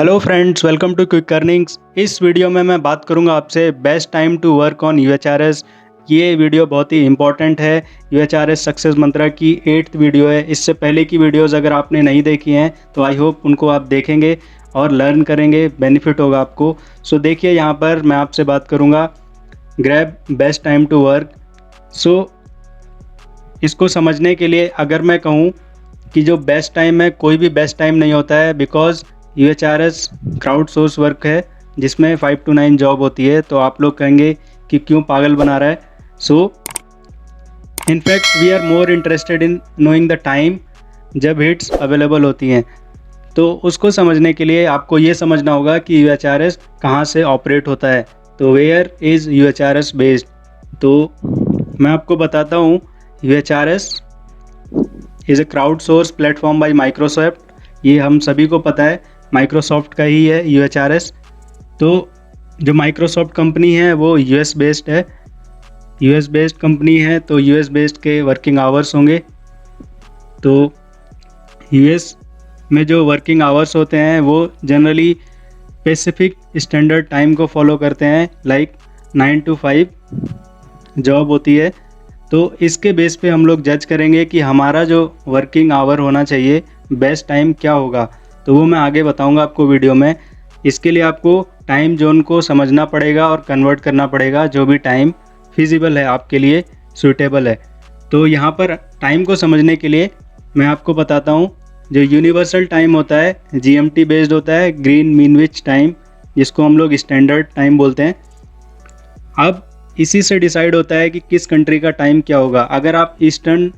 Hello friends, welcome to quick earnings. इस video में मैं बात करूंगा आपसे best time to work on UHRS. ये वीडियो बहुत ही इंपॉर्टेंट है। यूएचआरएस सक्सेस मंत्रा की 8th वीडियो है। इससे पहले की वीडियोस अगर आपने नहीं देखी हैं तो आई होप उनको आप देखेंगे और लर्न करेंगे, बेनिफिट होगा आपको। सो देखिए, यहाँ पर मैं आपसे बात करूँगा grab best time to work. So इसको समझने के लिए अगर मैं कहूँ कि जो बेस्ट टाइम है, कोई भी बेस्ट टाइम नहीं होता है, because UHRS crowd source work है जिसमें 5 to 9 जॉब होती है। तो आप लोग कहेंगे कि क्यों पागल बना रहा है। So in fact we are more interested in knowing the time जब हिट्स अवेलेबल होती हैं। तो उसको समझने के लिए आपको ये समझना होगा कि यूएचआरएस कहाँ से ऑपरेट होता है। तो वेयर इज़ यूएचआरएस बेस्ड। तो मैं आपको बताता हूँ, UHRS is a crowd source platform bye Microsoft. ये हम सभी को पता है, माइक्रोसॉफ्ट का ही है यूएचआरएस। तो जो माइक्रोसॉफ्ट कंपनी है वो यूएस बेस्ड है। यूएस बेस्ड कंपनी है तो यूएस बेस्ड के वर्किंग आवर्स होंगे। तो यूएस में जो वर्किंग आवर्स होते हैं वो जनरली पैसिफिक स्टैंडर्ड टाइम को फॉलो करते हैं, लाइक 9 to 5 जॉब होती है। तो इसके बेस पे हम लोग जज करेंगे कि हमारा जो वर्किंग आवर होना चाहिए, बेस्ट टाइम क्या होगा। तो वो मैं आगे बताऊंगा आपको वीडियो में। इसके लिए आपको टाइम जोन को समझना पड़ेगा और कन्वर्ट करना पड़ेगा, जो भी टाइम फिजिबल है आपके लिए, सूटेबल है। तो यहाँ पर टाइम को समझने के लिए मैं आपको बताता हूँ, जो यूनिवर्सल टाइम होता है जीएमटी बेस्ड होता है, ग्रीन मीनविच टाइम, जिसको हम लोग स्टैंडर्ड टाइम बोलते हैं। अब इसी से डिसाइड होता है कि किस कंट्री का टाइम क्या होगा। अगर आप ईस्टर्न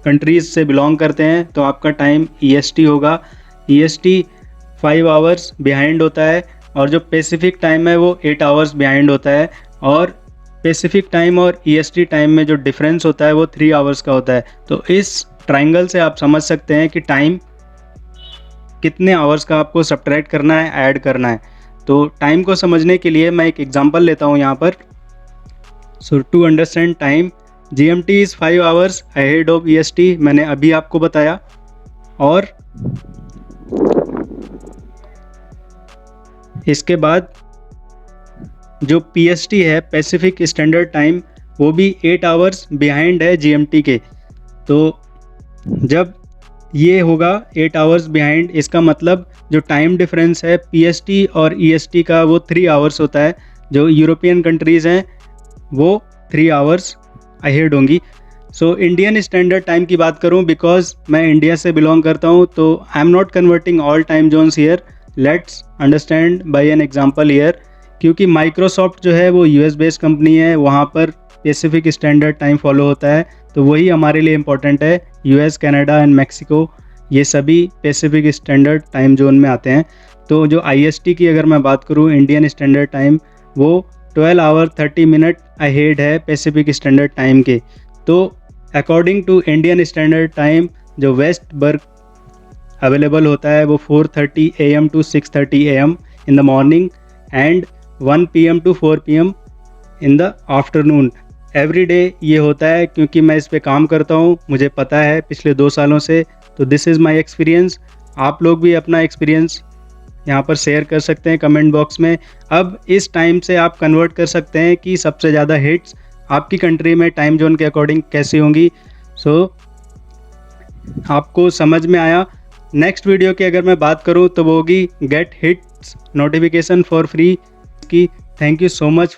कंट्रीज़ से बिलोंग करते हैं तो आपका टाइम ईएसटी होगा। ईएसटी 5 आवर्स बिहाइंड होता है और जो पैसिफिक टाइम है वो 8 आवर्स बिहाइंड होता है। और पैसिफिक टाइम और ईएसटी टाइम में जो डिफरेंस होता है वो 3 आवर्स का होता है। तो इस ट्रायंगल से आप समझ सकते हैं कि टाइम कितने आवर्स का आपको सब्ट्रैक्ट करना है, ऐड करना है। तो टाइम को समझने के लिए मैं एक एग्जांपल लेता हूँ यहाँ पर। So to understand time, GMT is 5 hours ahead of EST, मैंने अभी आपको बताया। और इसके बाद जो PST है, पैसिफिक स्टैंडर्ड टाइम, वो भी 8 आवर्स बिहाइंड है GMT के। तो जब ये होगा 8 आवर्स बिहाइंड, इसका मतलब जो टाइम डिफरेंस है PST और EST का वो 3 आवर्स होता है। जो यूरोपियन कंट्रीज़ हैं वो 3 आवर्स अहेड होंगी। सो इंडियन स्टैंडर्ड टाइम की बात करूं, बिकॉज मैं इंडिया से बिलोंग करता हूं, तो I am not converting all time zones here. Let's understand by an example here. क्योंकि माइक्रोसॉफ्ट जो है वो यूएस बेस्ड कंपनी है, वहाँ पर पैसिफिक स्टैंडर्ड टाइम फॉलो होता है, तो वही हमारे लिए इम्पोर्टेंट है। यूएस, कनाडा एंड मैक्सिको, ये सभी पैसिफिक स्टैंडर्ड टाइम जोन में आते हैं। तो जो IST की अगर मैं बात करूँ, इंडियन स्टैंडर्ड टाइम, वो 12 आवर 30 मिनट अहेड है पैसिफिक स्टैंडर्ड टाइम के। तो according to Indian standard time जो वेस्ट बर्ग अवेलेबल होता है वो 4:30 AM to 6:30 AM in the morning and 1 PM to 4 PM in the afternoon. Every day ये होता है, क्योंकि मैं इस पे काम करता हूँ, मुझे पता है पिछले 2 सालों से। तो दिस इज़ माई एक्सपीरियंस। आप लोग भी अपना एक्सपीरियंस यहाँ पर शेयर कर सकते हैं कमेंट बॉक्स में। अब इस टाइम से आप कन्वर्ट कर सकते हैं कि सबसे ज़्यादा हिट्स आपकी कंट्री में टाइम जोन के अकॉर्डिंग कैसी होंगी। सो आपको समझ में आया। नेक्स्ट वीडियो की अगर मैं बात करूँ तो वो होगी get hits notification for free की। Thank you so much.